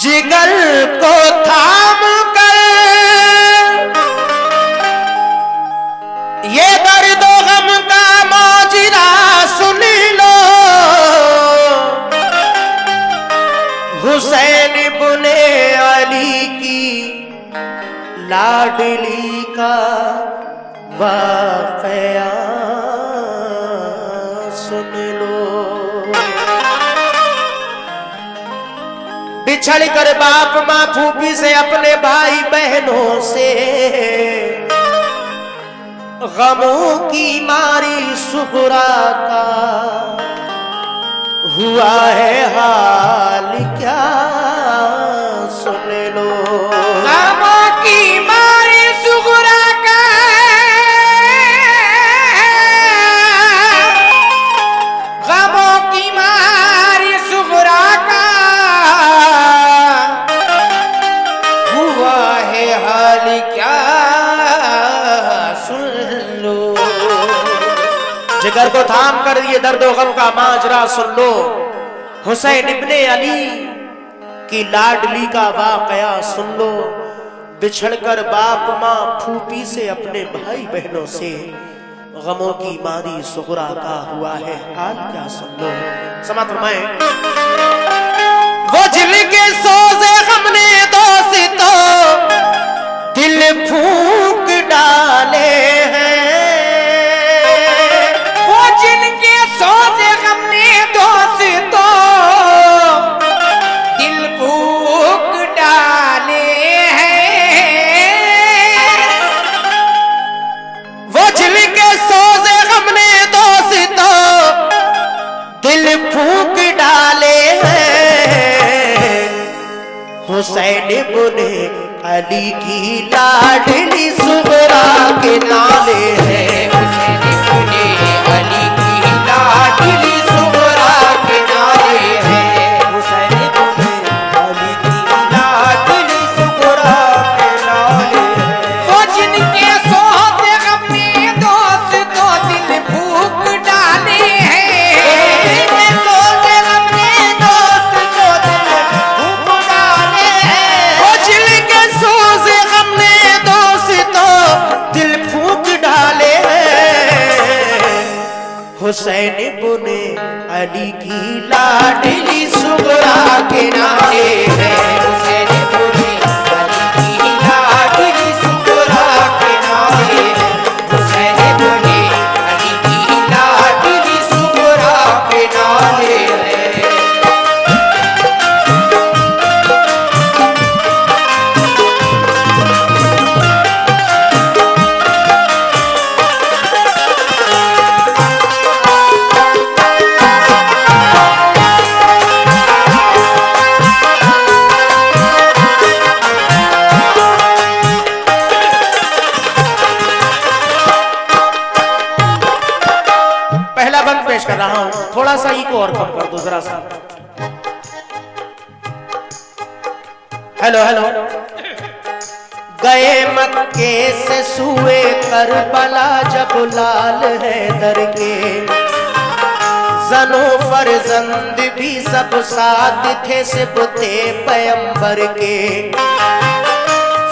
जिगर को थाम कर ये दर्द गम का माजरा सुन लो। हुसैन बुने अली की लाडली का वाक़या सुन लो। बिछड़ कर बाप माँ फूफी से अपने भाई बहनों से गमों की मारी सुगरा का हुआ है हाल क्या सुन लो। गमों की मारी सुगरा का गमों की मारी सुगरा का हुआ है हाल क्या सुन लो। जिगर को थाम कर ये दर्द गम का माजरा सुन लो। हुसैन इब्ने अली की लाडली का वाक़या सुन लो। बिछड़कर बाप माँ फूफी से अपने भाई बहनों से गमों की मारी सुगरा का हुआ है हाल क्या सुन लो। समाप्त फरमाएं। वो जिनके सोजे हमने दोस्तों दिल फूंक डाले हैं। वो जिनके सोचे हमने दोस्तों दिल फूंक डाले हैं। वो जिनके सोजे हमने दोस्तों दिल फूंक डाले हैं। हुसैन बुने अली की लाडली सुगरा के नाले हैं। हुसैन बुने अली की लाडली सुगरा के नाले हैं। हुसैन बुने अली की लाडली सुगरा के नाले हैं। वो जिनके सोचे हमने दोस्तों दिल फूंक डाले हैं। सोचे हमने दोस्तों दिल फूंक डाले हैं। वो जिनके सोजे हमने दोस्तों दिल फूंक डाले हैं। हुसैन बुने अली की लाडली सुगरा के नाले हैं। हुसैन बुने अली की लाडली सुगरा के नाले हैं। हुसैन बुने अली की लाडली सुगरा के नाले हैं। पहला बंद पेश कर रहा हूं, थोड़ा सा इको और कम कर दो जरा सा। Hello hello. गए मक्के से सुए करबला जब लाल हैदर के जनो फरजंद भी सब साथ थे सिबते पैगंबर के।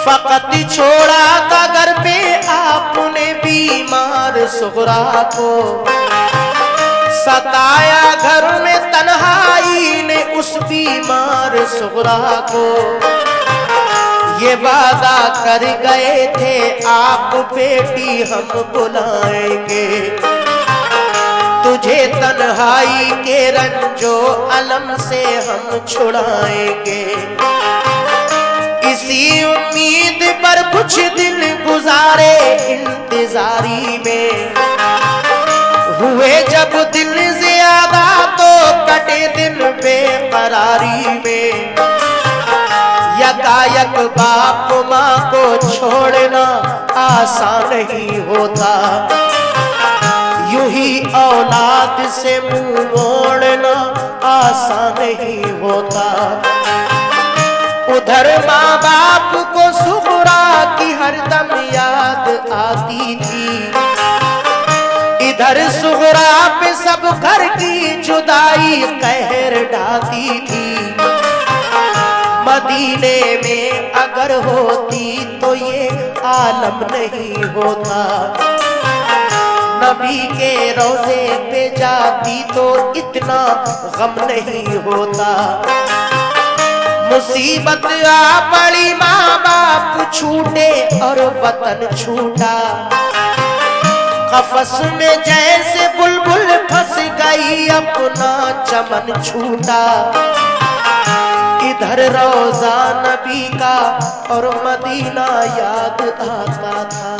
फकत छोड़ा था घर पे आपने बीमार सुगरा को। सताया घर में तन्हाई ने उस बीमार सुगरा को। ये वादा कर गए थे आप बेटी हम बुलाएंगे। तुझे तन्हाई के रंजो अलम से हम छुड़ाएंगे। इसी उम्मीद पर कुछ दिन गुजारे इंतजारी में। हुए जब दिन ज्यादा तो कटे दिन बेकरारी में। यकायक बाप माँ को छोड़ना आसान नहीं होता। यूं ही औलाद से मुंह मोड़ना आसान नहीं होता। उधर माँ बाप को सुगरा की हरदम याद आती थी। इधर इधर सुगरा पे सब घर की जुदाई कहर ढाती थी। मदीने में अगर होती तो ये आलम नहीं होता। नबी के रोजे पे जाती तो इतना गम नहीं होता। मुसीबत आ पड़ी, माँ बाप छूटे और वतन छूटा। कफस में जैसे बुलबुल फंस गई, अपना चमन छूटा। इधर रोजा नबी का और मदीना याद आता था।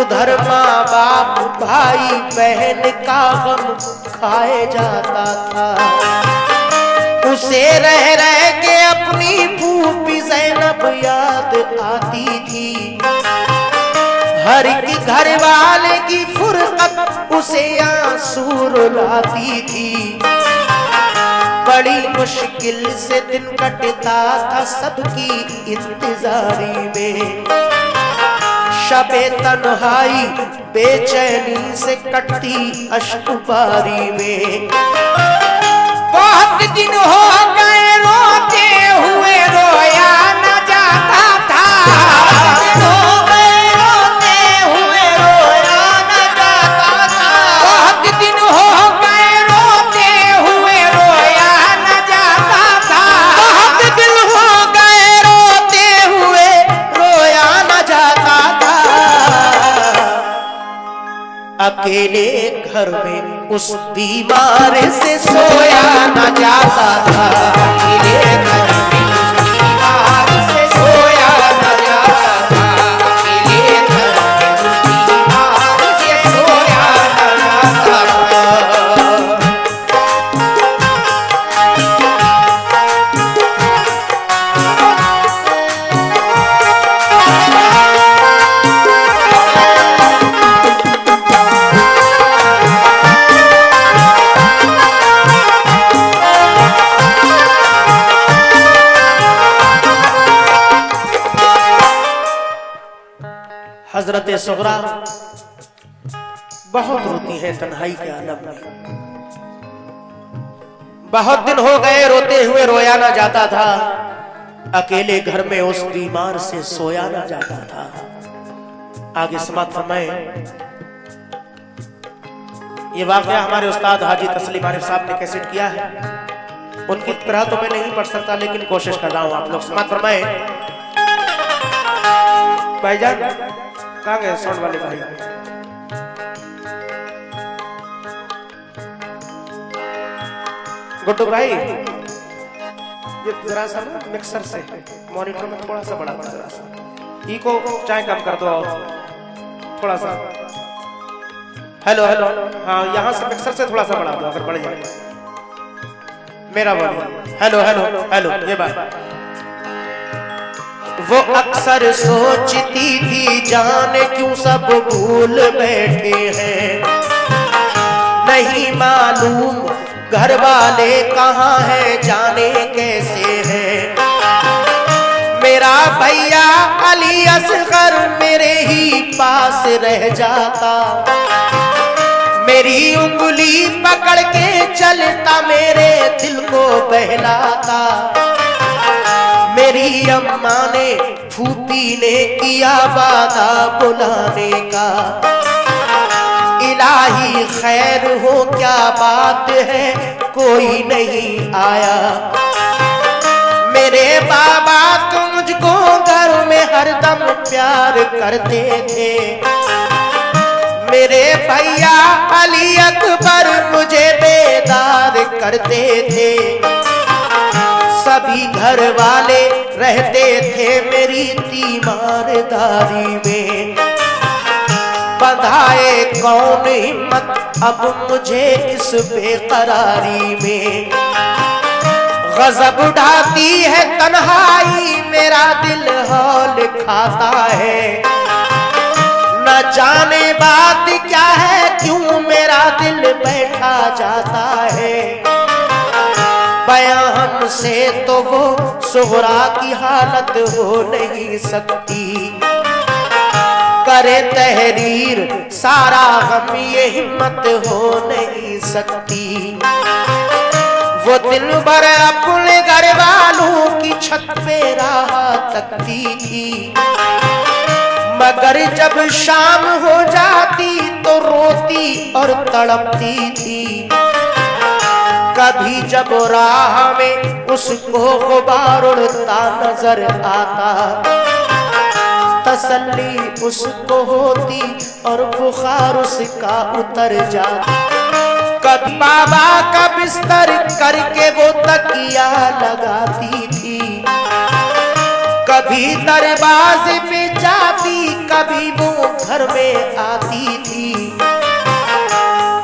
उधर माँ बाप भाई बहन का गम खाए जाता था। उसे रह रह के अपनी फूफी ज़ैनब याद आती थी। हर एक घर वाले की फुरकत उसे आंसू रुलाती थी। बड़ी मुश्किल से दिन कटता था सबकी इंतजारी में। शबे तन्हाई बेचैनी से कटती अश्कबारी में। बहुत दिन हो गए रोते हुए रोया न जाता था। रोते हुए रोया न जाता था। बहुत दिन हो गए रोते हुए रोया न जाता था। बहुत दिन हो गए रोते हुए रोया न जाता था। अकेले घर में उस बीमार से सोया न जाता था। अकेले घर में उस बीमार से सोया न जाता था। अकेले घर में उस बीमार से सोया न जाता था। हजरत सुगरा बहुत रोती है तन्हाई के आलम में। बहुत दिन हो गए रोते हुए रोया ना जाता था। अकेले घर में उस बीमार से सोया ना जाता था। आगे समाप्त फरमाए। ये वाकया हमारे उस्ताद हाजी तस्लीम आरिफ साहब ने कैसेट किया है। उनकी तरह तो मैं नहीं पढ़ सकता, लेकिन कोशिश कर रहा हूं। आप लोग समाप्त फरमाए। भाईजान कहाँ गए साउंड वाले भाई? गुड्डू भाई, ये जरा सा ना मिक्सर से मॉनिटर में थोड़ा सा बढ़ा दो, जरा सा ई को चाहे कम कर दो थोड़ा सा। हेलो हेलो, हाँ यहाँ से मिक्सर से थोड़ा सा बढ़ा दो अगर बढ़ जाए मेरा वॉल्यूम। हेलो हेलो हेलो, ये बात। वो अक्सर सोचती थी जाने क्यों सब भूल बैठे हैं। नहीं मालूम घर वाले कहाँ हैं, जाने कैसे हैं। मेरा भैया अली असगर मेरे ही पास रह जाता। मेरी उंगली पकड़ के चलता, मेरे दिल को बहलाता। मेरी अम्मा ने फूफी ने किया वादा बुलाने का। इलाही खैर हो क्या बात है, कोई नहीं आया। मेरे बाबा तो मुझको घर में हरदम प्यार करते थे। मेरे भैया अली अकबर मुझे बेदार करते थे। सभी घर वाले रहते थे मेरी तीमारदारी में। बंधाए कौन हिम्मत अब मुझे इस बेकरारी में। गजब उठाती है तन्हाई, मेरा दिल हौल खाता है। न जाने बात क्या है, क्यों मेरा दिल बैठा जाता है। बयां हमसे तो वो सुगरा की हालत हो नहीं सकती। करे तहरीर सारा गम ये हिम्मत हो नहीं सकती। वो दिन भर अपने घर वालों की छत पे राह तकती थी, मगर जब शाम हो जाती तो रोती और तड़पती थी। कभी जब राह में उसको गुबार उड़ता नजर आता, तसल्ली उसको होती और बुखार उसका उतर जाता। कभी बाबा का बिस्तर करके वो तकिया लगाती थी, कभी दरवाजे पे जाती, कभी वो घर में आती थी।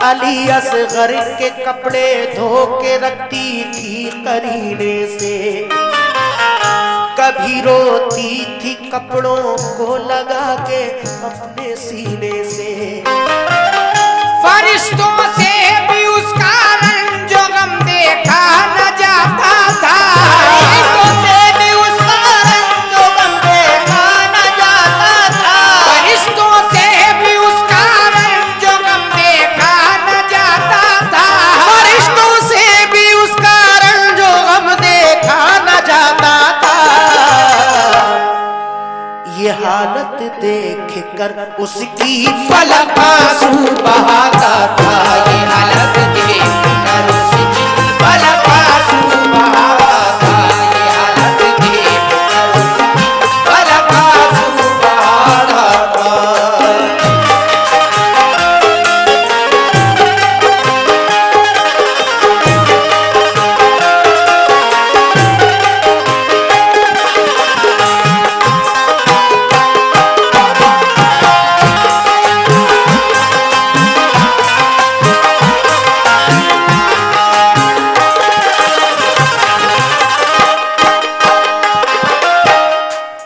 अली असगर के कपड़े धो के रखती थी करीने से, कभी रोती थी कपड़ों को लगा के अपने सीने से। फरिश्तों से भी उसका रंज गम देखा न जाता था, फरिश्तों से भी उसका रंज गम देखा न जाता था, फरिश्तों से भी उसका रंज गम देखा न जाता था, फरिश्तों से भी उसका रंज गम देखा न जाता था। ये हालत देख कर उसकी फलक आंसू बहाता था, ये हालत देख कर उसकी फलक आंसू बहाता था, ये हालत देख कर उसकी फलक आंसू बहाता था।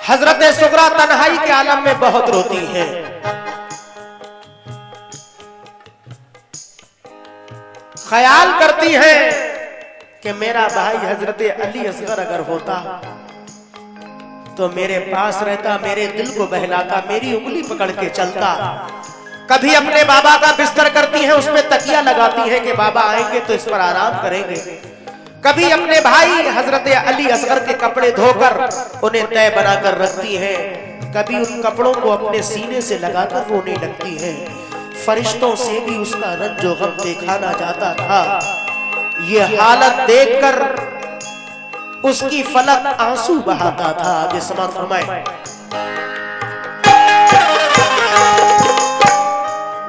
हजरत सुगरा तन्हाई के आलम में बहुत रोती हैं। ख्याल करती हैं कि मेरा भाई हजरत अली असगर अगर होता तो मेरे पास रहता, मेरे दिल को बहलाता, मेरी उंगली पकड़ के चलता। कभी अपने बाबा का बिस्तर करती हैं, उसमें तकिया लगाती हैं कि बाबा आएंगे तो इस पर आराम करेंगे। कभी अपने भाई हजरत अली असगर के कपड़े धोकर उन्हें तय बनाकर रखती हैं, कभी उन कपड़ों को अपने सीने से लगाकर रोने लगती हैं। फरिश्तों से भी उसका रंज व गम देखा ना जाता था। ये हालत देखकर उसकी फलक आंसू बहाता था। आगे समाप्त फरमाए।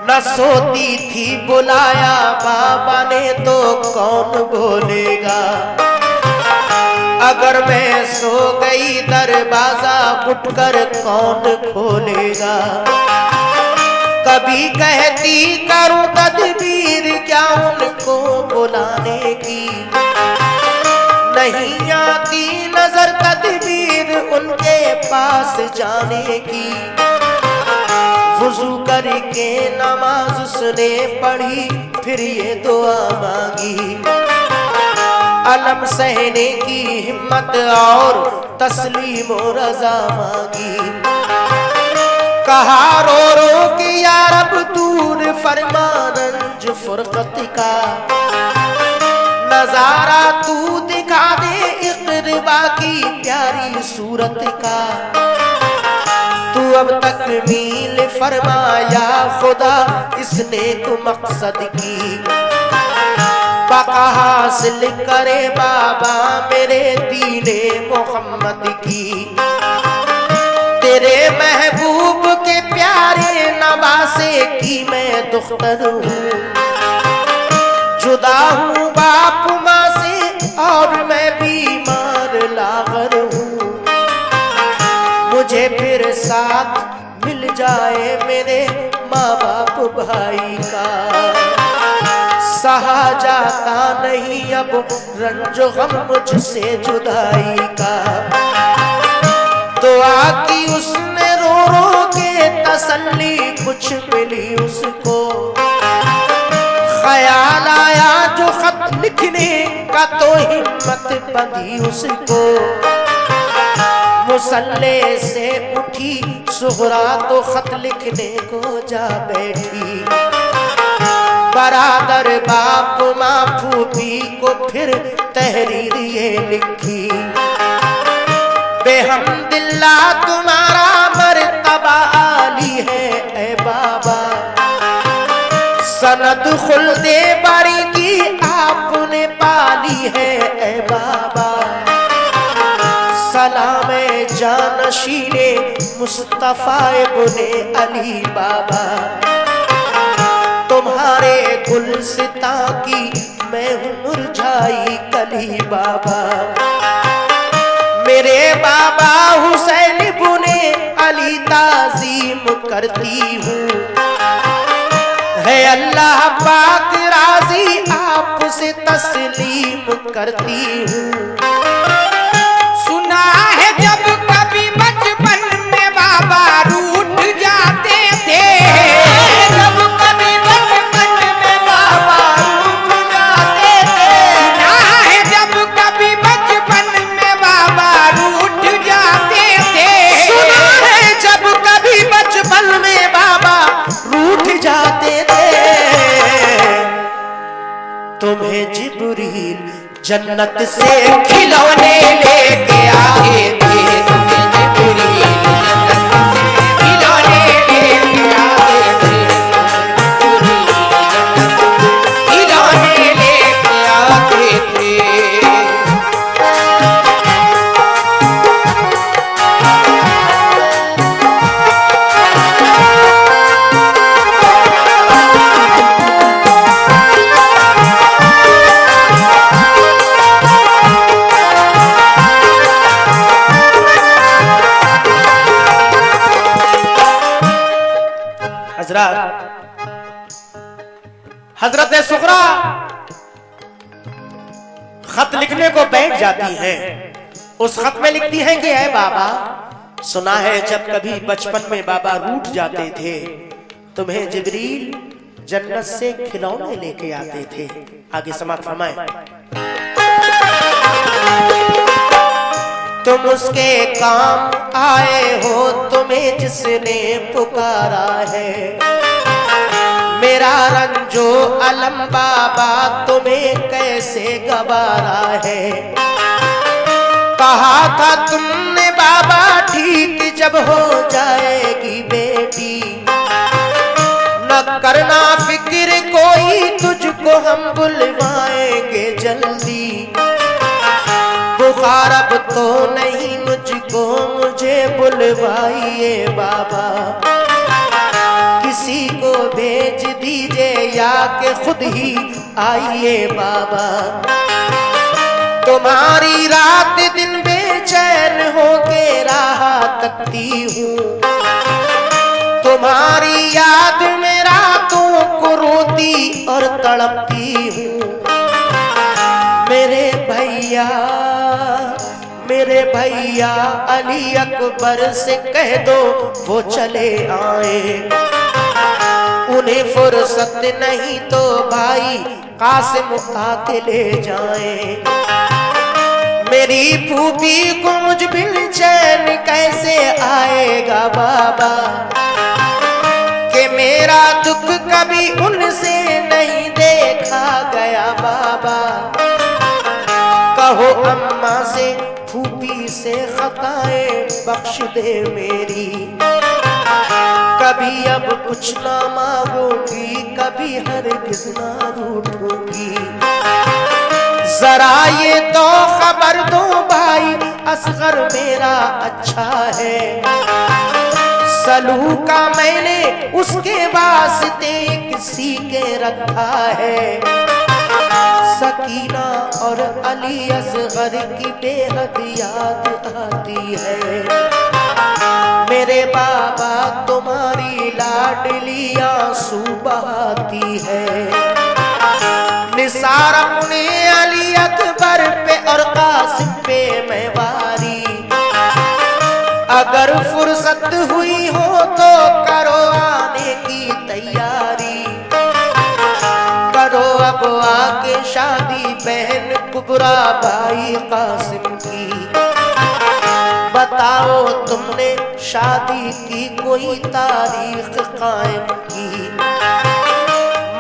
न सोती थी बुलाया बाबा ने तो कौन बोलेगा, अगर मैं सो गई दरवाजा उठकर कौन खोलेगा। कभी कहती करूं तदबीर क्या उनको बुलाने की, नहीं आती नजर तदबीर उनके पास जाने की। वुजू करके नमाज उसने पढ़ी, फिर ये दुआ मांगी, अलम सहने की हिम्मत और तस्लीम और रज़ा मांगी। कहा रो रो के या रब दूर फरमा रंज फुरकत का, नजारा तू दिखा दे इक़्रिबा की प्यारी सूरत का। तू अब तक मील फरमाया खुदा इसने तो मकसद की, बका हासिल करे बाबा मेरे दीने मोहम्मद की। तेरे महबूब के प्यारे नवासे की मैं दुख्तर हूँ, जुदा हूँ बाप माँ से और मैं बीमार लागर हूँ। मुझे फिर साथ मिल जाए मेरे माँ बाप भाई का, सहा जाता नहीं अब रंज गम मुझसे जुदाई का। दुआ की उसने रो रो के तसल्ली कुछ मिली उसको, ख्याल आया जो खत लिखने का तो हिम्मत बंधी उसको। मुसल्ले से उठी सुहरा तो खत लिखने को जा बैठी। बरादर बाप माँ फूफी को फिर तहरीर ये लिखी, बेहम्दिल्लाह तुम्हारा मर्तबा आली है ए बाबा, सनद खुल्दे बारी की आपने पाली है ए बाबा। सलामे जानशीने मुस्तफा इब्ने अली बाबा, तुम्हारे गुलसिता की मैं हूँ मुरझाई कली बाबा। मेरे बाबा हुसैन इब्ने अली ताज़ीम करती हूँ, है अल्लाह पाक राजी आपसे तस्लीम करती हूँ। सुना है जब कभी बचपन में बाबा रूठ जाते थे, जब कभी बचपन में बाबा रूठ जाते थे। सुना है जब कभी बचपन में बाबा रूठ जाते थे। सुना है जब कभी बचपन में बाबा रूठ जाते थे। तुम्हें जिब्रील जन्नत से खिलौने लेके आए थे, तुम्हें जिब्रील जन्नत से खिलौने लेके आए थे, खिलौने लेके आते थे। हजरत सुगरा खत लिखने को बैठ जाती हैं। उस खत में लिखती हैं कि ऐ बाबा, सुना है जब कभी बचपन में बाबा रूठ जाते थे, तुम्हें जिब्रील जन्नत से खिलौने लेके आते थे। आगे समाप्त फरमाएं। तुम उसके काम आए हो, तुम्हें जिसने पुकारा है। मेरा रंजो अलम बाबा तुम्हें कैसे गवारा है। कहा था तुमने बाबा ठीक जब हो जाएगी बेटी, न करना फिक्र कोई तुझको हम बुलवाएंगे जल्दी। बुखार अब तो नहीं मुझको, मुझे बुलवाइए बाबा। किसी को भेज दीजिए या के खुद ही आइए बाबा। तुम्हारी रात दिन बेचैन होके राह तकती हूँ, तुम्हारी याद में रातों को रोती और तड़पती हूँ। मेरे भैया अली अकबर से कह दो वो चले आए। उन्हें फुर्सत नहीं तो भाई कासिम आके ले जाए। मेरी फूफी को मुझ बिन चैन कैसे आएगा बाबा, कि मेरा दुख कभी उनसे नहीं देखा गया बाबा। कहो अम्मा से फूफी से खताएं बख्श दे मेरी, कभी अब कुछ ना मांगूंगी, कभी हरगिज ना रूठूंगी। जरा ये तो खबर दो भाई असगर मेरा अच्छा है। सलूका मैंने उसके वास्ते किसी के रखा है। सकीना और अली असगर की बेहद याद आती है। मेरे बाबा तुम्हारी लाडली आंसू बहाती है। निसार अपने अली अकबर पे और कासिम पे मैं वारी। अगर फुर्सत हुई हो तो करो आने की तैयारी। करो अब आके शादी बहन कुबरा भाई कासिम की। बताओ तुमने शादी की कोई तारीख कायम की?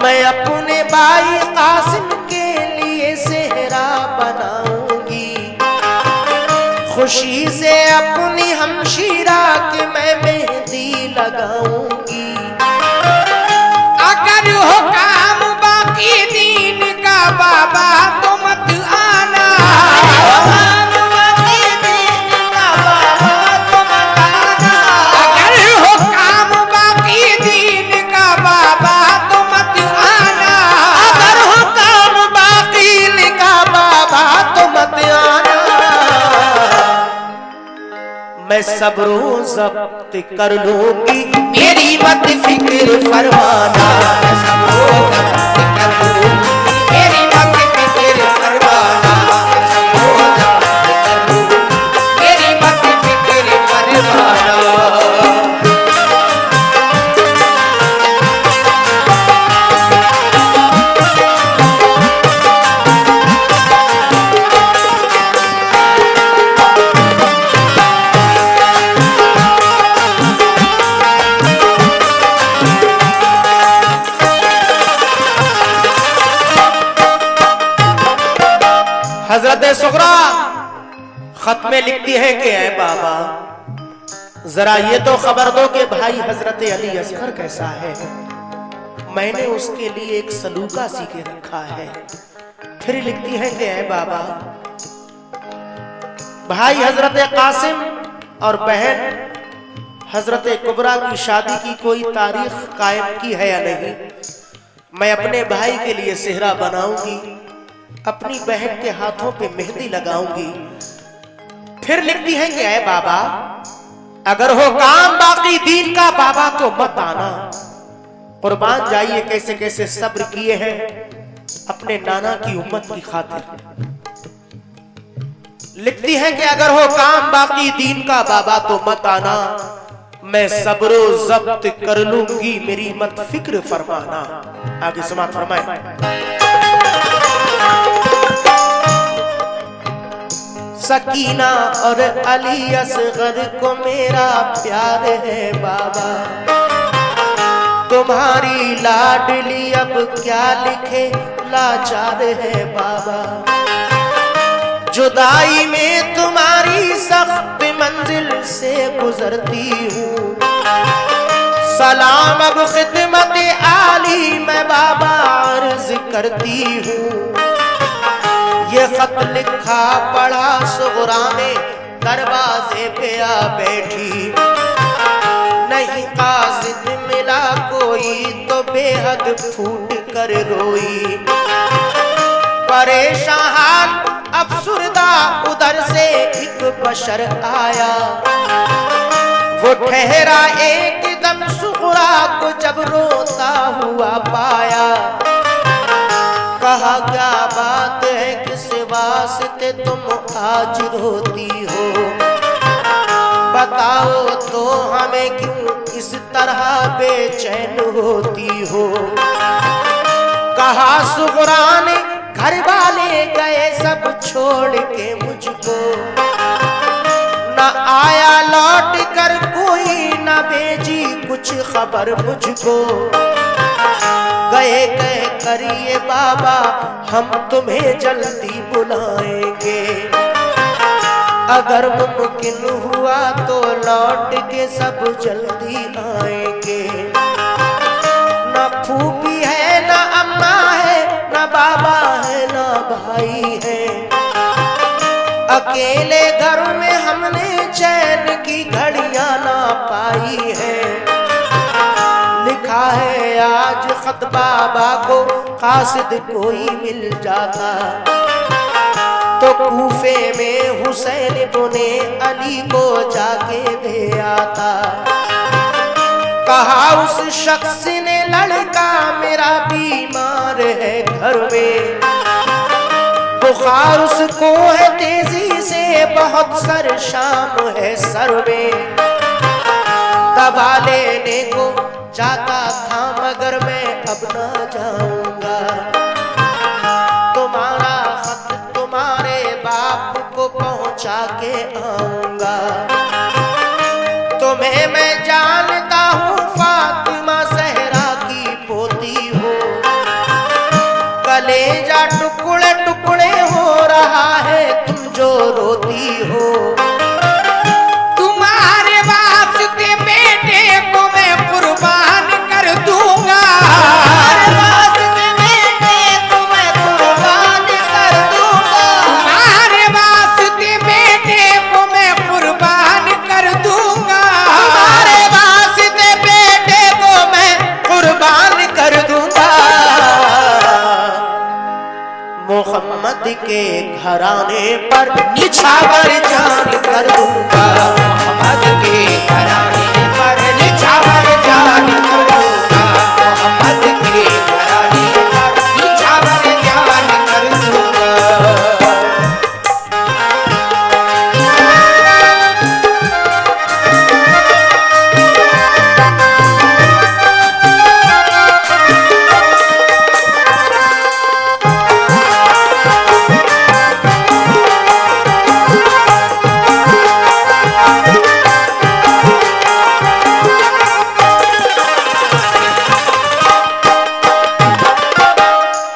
मैं अपने भाई कासिम के लिए सेहरा बनाऊंगी, खुशी से अपनी हमशीरा के मैं मेहंदी लगाऊंगी। अगर हो काम बाकी दीन का बाबा तो मत आना, अगर हो काम बाकी दीन का बाबा तो मत आना, अगर हो काम बाकी का बाबा तो मत आना। मैं सब्रो ज़ब्त कर लूंगी, मेरी मत फिक्र फरमाना, सबको ज़ब्त कर लूंगी, मेरी मत फिक्र फरमाना, सबको ज़ब्त कर लूंगी, मेरी मत फिक्र फरमाना। हजरत सुगरा खत में लिखती है कि ऐ बाबा जरा ये तो खबर दो कि भाई हजरत अली असगर कैसा है। मैंने उसके लिए एक सलूका सीखे रखा है। फिर लिखती है कि ऐ बाबा भाई हजरत कासिम और बहन हजरत कुबरा की शादी की कोई तारीख कायम की है या नहीं? मैं अपने भाई के लिए सेहरा बनाऊंगी, अपनी बहन के हाथों पे मेहंदी लगाऊंगी। फिर लिखती है कि ऐ बाबा अगर हो काम बाकी दीन का बाबा तो मत आना। कुर्बान जाइए कैसे कैसे सब्र किए हैं अपने नाना की उम्मत की खातिर। लिखती है कि अगर हो काम बाकी दीन का बाबा तो मत आना। मैं सब्रो ज़ब्त कर लूंगी, मेरी मत फिक्र फरमाना। आगे समाप्त फरमाए। सकीना और अली असगर को मेरा प्यार है बाबा, तुम्हारी लाडली अब क्या लिखे लाचार है बाबा। जुदाई में तुम्हारी सख्त मंजिल से गुजरती हूँ, सलाम अब खिदमत आली मैं बाबा अर्ज करती हूँ। ये खत लिखा पढ़ा सुगरा ने दरवाजे पे आ बैठी, नहीं कासिद मिला कोई तो बेहद फूट कर रोई। परेशान अफसुरदा उधर से एक बशर आया, वो ठहरा एकदम सुगरा को जब रोता हुआ पाया। कहा क्या बात है किस वास्ते तुम आज रोती हो, बताओ तो हमें क्यों इस तरह बेचैन होती हो। कहा सुगरा ने घर वाले गए सब छोड़ के मुझको, न आया लौट कर कोई न भेजी कुछ खबर मुझको। गए कह करिए बाबा हम तुम्हें जल्दी बुलाएंगे, अगर मुमकिन हुआ तो लौट के सब जल्दी आएंगे। न फूफी है न अम्मा है न बाबा है न भाई है, अकेले घर में हमने चैन की घड़ियां ना पाई है। लिखा है आज खत बाबा को कासिद कोई मिल जाता, तो कूफे में हुसैन इब्ने अली को जाके दे आता। कहा उस शख्स ने लड़का मेरा बीमार है घर में, बुखार उसको है तेजी से बहुत सर शाम है सर में। दवा लेने को जाता था मगर मैं अब ना जाऊंगा, तुम्हारा खत तुम्हारे बाप को पहुंचा के आऊंगा। तुम्हें मैं जानता हूँ फातिमा ज़हरा की पोती हो, कलेजा टुकड़े टुकड़े हो रहा है तुम जो रोती हो। तुम्हारे वास्ते बेटे को मैं कुर्बान कर दूंगा, तुम्हारे वास्ते बेटे को मैं कुर्बान कर दूंगा, तुम्हारे वास्ते बेटे को मैं कुर्बान कर दूंगा, तुम्हारे वास्ते बेटे को मैं कुर्बान कर दूंगा। मोहम्मद के घराने पर निछावर जान कर दूंगा, मोहम्मद के घराने पर निछावर जान कर दूंगा, मोहम्मद के घराने पर निछावर जान कर दूंगा।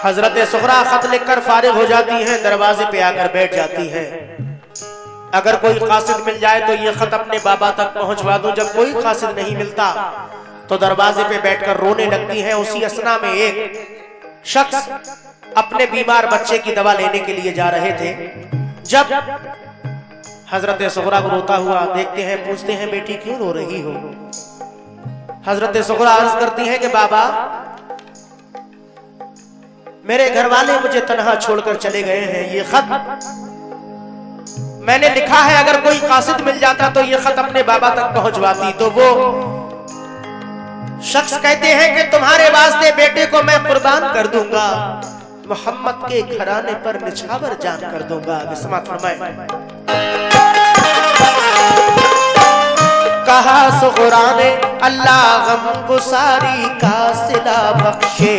हजरत सुगरा खत लिखकर फारिग हो जाती हैं, दरवाजे पे आकर बैठ जाती हैं। अगर कोई कासिद मिल जाए तो ये खत अपने बाबा तक पहुंचवा दूं। जब कोई कासिद नहीं मिलता तो दरवाजे पे बैठकर रोने लगती हैं। उसी असना में एक शख्स अपने बीमार बच्चे की दवा लेने के लिए जा रहे थे। जब हजरत सुगरा को रोता हुआ देखते हैं, पूछते हैं बेटी क्यों रो रही हो। हजरत सुगरा अर्ज करती हैं कि बाबा मेरे घर वाले मुझे तन्हा छोड़कर चले गए हैं। ये खत मैंने लिखा है, अगर कोई कासिद मिल जाता तो ये खत अपने बाबा तक पहुंचवाती। तो वो शख्स कहते हैं कि तुम्हारे वास्ते बेटे को मैं कुर्बान कर दूंगा, मोहम्मद के घराने पर निछावर जान कर दूंगा। समाअत फरमाएं। कहा सुगरा ने अल्लाह गम गुसारी का सिला बख्शे,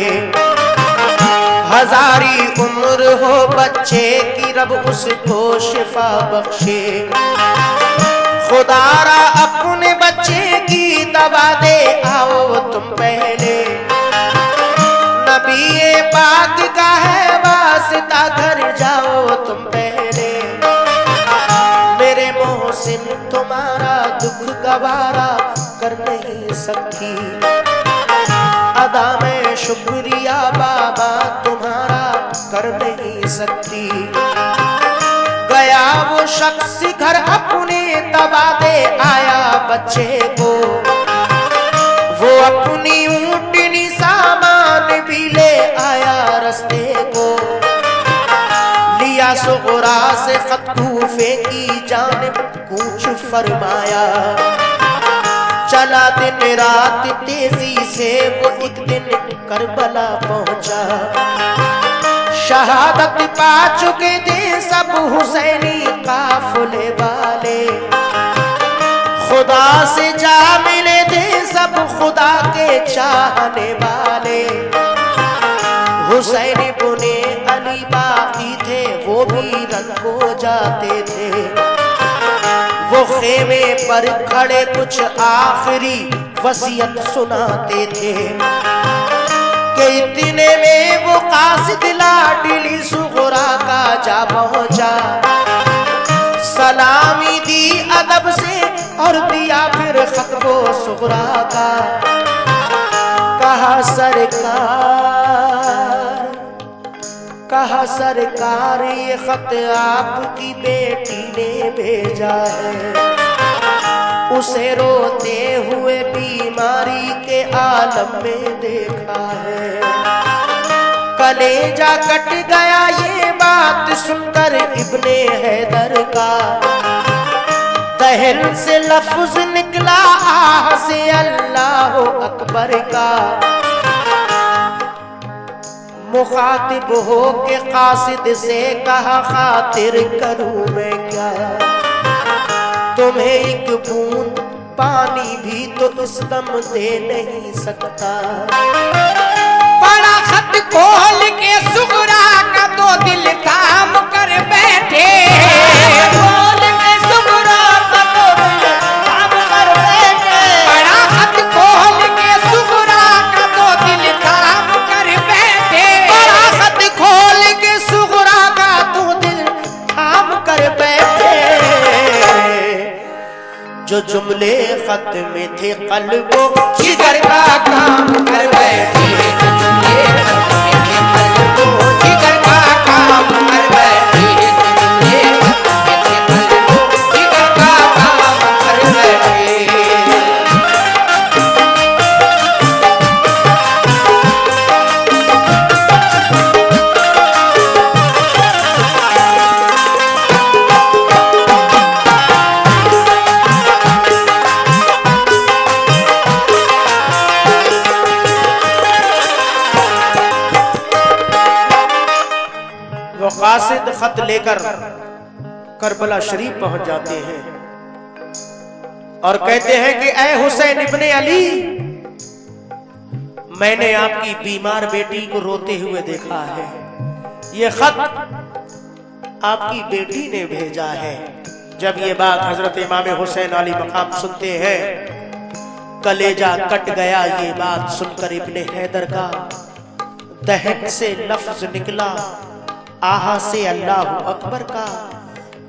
हजारी उम्र हो बच्चे की रब उसको शिफा बख्शे। खुदारा अपने बच्चे की दवा दे आओ तुम पहले, नबी पाक का है वास्ता घर जाओ तुम पहले। मेरे मोहसिन तुम्हारा दुख गवारा कर नहीं सकती, अदा में शुक्रिया बाबा तुम्हारा कर नहीं सकती। गया वो शख्स घर अपने दबा दे आया बच्चे को, वो अपनी ऊँटनी सामान भी ले आया रस्ते को। लिया सुगरा से खत कूफे की जानिब कूच फरमाया, चला दिन रात तेजी से वो एक दिन करबला पहुंचा। शहादत पा चुके थे सब हुसैनी काफिले वाले, खुदा से जा मिले थे सब खुदा के चाहने वाले। हुसैन इब्ने अली बाकी थे वो भी रंग हो जाते थे, वो खेमे पर खड़े कुछ आखिरी वसीयत सुनाते थे कि इतने में वो कासिद लाडली सुगरा का जा पहुंचा। सलामी दी अदब से और दिया फिर खत वो सुगरा का। कहा सरकार ये खत आपकी बेटी ने भेजा है, उसे रोते हुए बीमारी के आलम में देखा है। कलेजा कट गया ये बात सुनकर इब्ने हैदर का, दहन से लफ्ज निकला आह से अल्लाह अकबर का। मुखातिब हो के कासिद से कहा खातिर करूं मैं क्या, तुम्हें एक बूंद पानी भी तो इस दम दे नहीं सकता। बड़ा खत खोल के सुगरा का तो दिल थाम कर बैठ बैठे, खोल के सुगरा का तो दिल थाम कर बैठे, बड़ा खत खोल के सुगरा का तो दिल थाम कर बैठे, बड़ा खत खोल के सुगरा का तो दिल थाम कर बैठे। जो जुमले खत में थे कल्बो जिगर का काम कर बैठे, जो जुमले खत में थे कल्बो जिगर का काम कर बैठे, जो जुमले खत में थे कल्बो जिगर का काम कर बैठे। वो कासिद खत लेकर करबला शरीफ पहुंच जाते हैं और कहते हैं कि ऐ हुसैन इब्ने अली, मैंने आपकी बीमार बेटी को रोते हुए देखा है। ये खत आपकी बेटी ने भेजा है। जब ये बात हजरत इमाम हुसैन अली मकाम सुनते हैं, कलेजा कट गया। ये बात सुनकर इब्ने हैदर का दहन से लफ्ज निकला, आहा से अल्लाह अकबर का।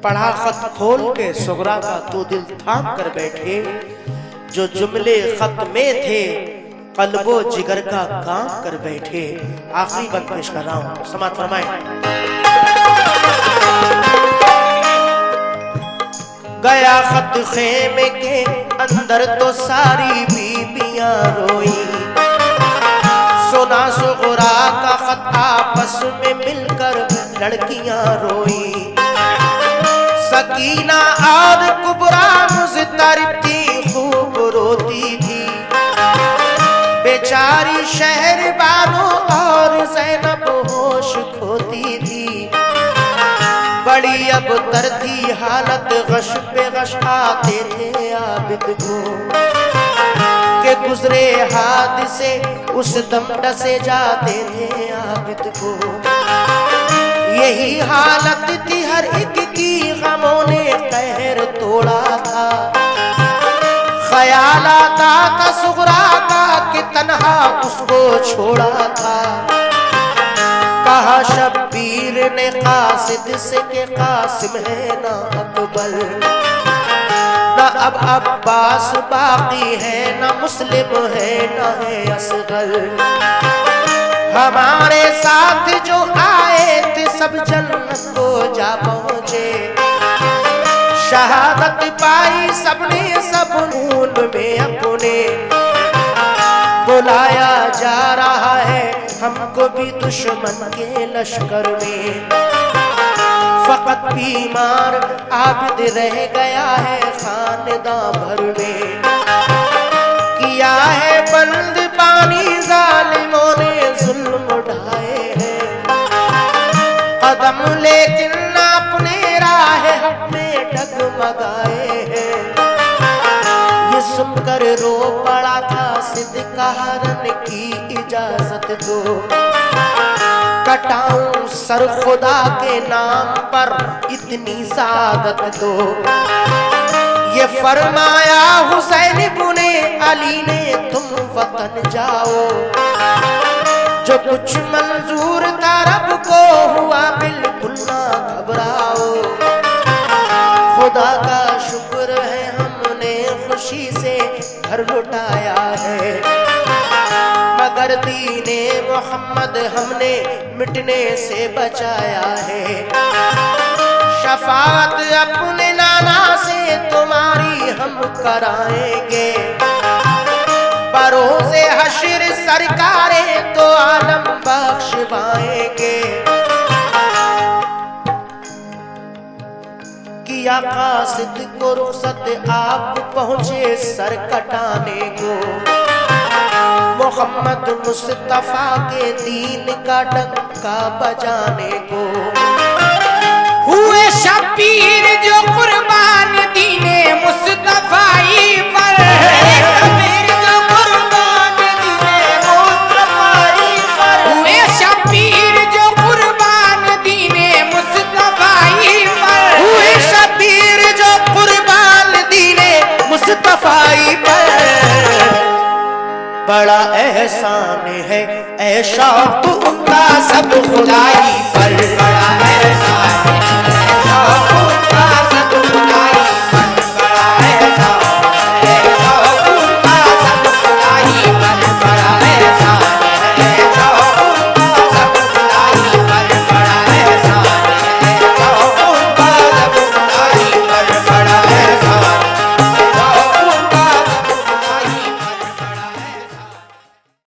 पढ़ा खत खोल के सुगरा का तो दिल थाम कर बैठे। जो जुमले खत में थे कल्बो जिगर का काम कर बैठे। आखिरी बात पेश कर रहा हूं, समात फरमाएं। गया खत खेमे के अंदर तो सारी बीबियां रोई, सुना सुगरा का खत आपस में मिलकर लड़कियां रोई। सकीना और कुबरा मुज़तरिब थी, खूब रोती थी। बेचारी शहरबानों और ज़ैनब होश खोती थी। बड़ी अब तर थी हालत, गश पे गश आते थे आबिद को। के गुजरे हादसे उस दम डसे जाते थे आबिद को। यही हालत थी हर एक की, गमों ने कहर तोड़ा था। ख्याल आता था सुगरा का कि तन्हा उसको छोड़ा था। कहा शब्बीर ने कासिद से के कासिम है ना अकबर, ना अब अब्बास बाकी है, ना मुस्लिम है, ना है असगर। हमारे साथ जो आए थे सब जन्नत को जा पहुंचे। शहादत पाई सबने सब नून में अपने। बुलाया जा रहा है हमको भी दुश्मन के लश्कर में। फकत बीमार आबिद रह गया है खानदां भर में। किया है बंद पानी जालिमों ने जुल्म उठाए हैं। कदम लेकिन अपने राह हक में डगमगाए हैं। ये सुनकर रो पड़ा था सिद्दीक़ हरन की इजाजत दो। कटाऊं सर खुदा के नाम पर इतनी सादत दो। ये फरमाया हुसैन इब्ने अली ने तुम वतन जाओ। जो कुछ मंजूर था रब को हुआ बिल्कुल ना घबराओ। खुदा का शुक्र है हमने खुशी से घर लुटाया है। मगर दीने मोहम्मद हमने मिटने से बचाया है। शफात अपने नाना से तुम्हारी हम कराएंगे। बरोज़े हश्र सरकारे तो आलम बख्शवाएंगे। किया कासिद को रुखसत आप पहुंचे सर कटाने को। मोहम्मद मुस्तफा के दीन का डंका बजाने को। हुए शब्बीर जो कुर्बान दीने मुस्तफाई पर। शब्बीर जो कुर्बान दीने मुस्तफाई पर। हुए शब्बीर जो कुर्बान दीने मुस्तफाई शौक उनका सब खुदाई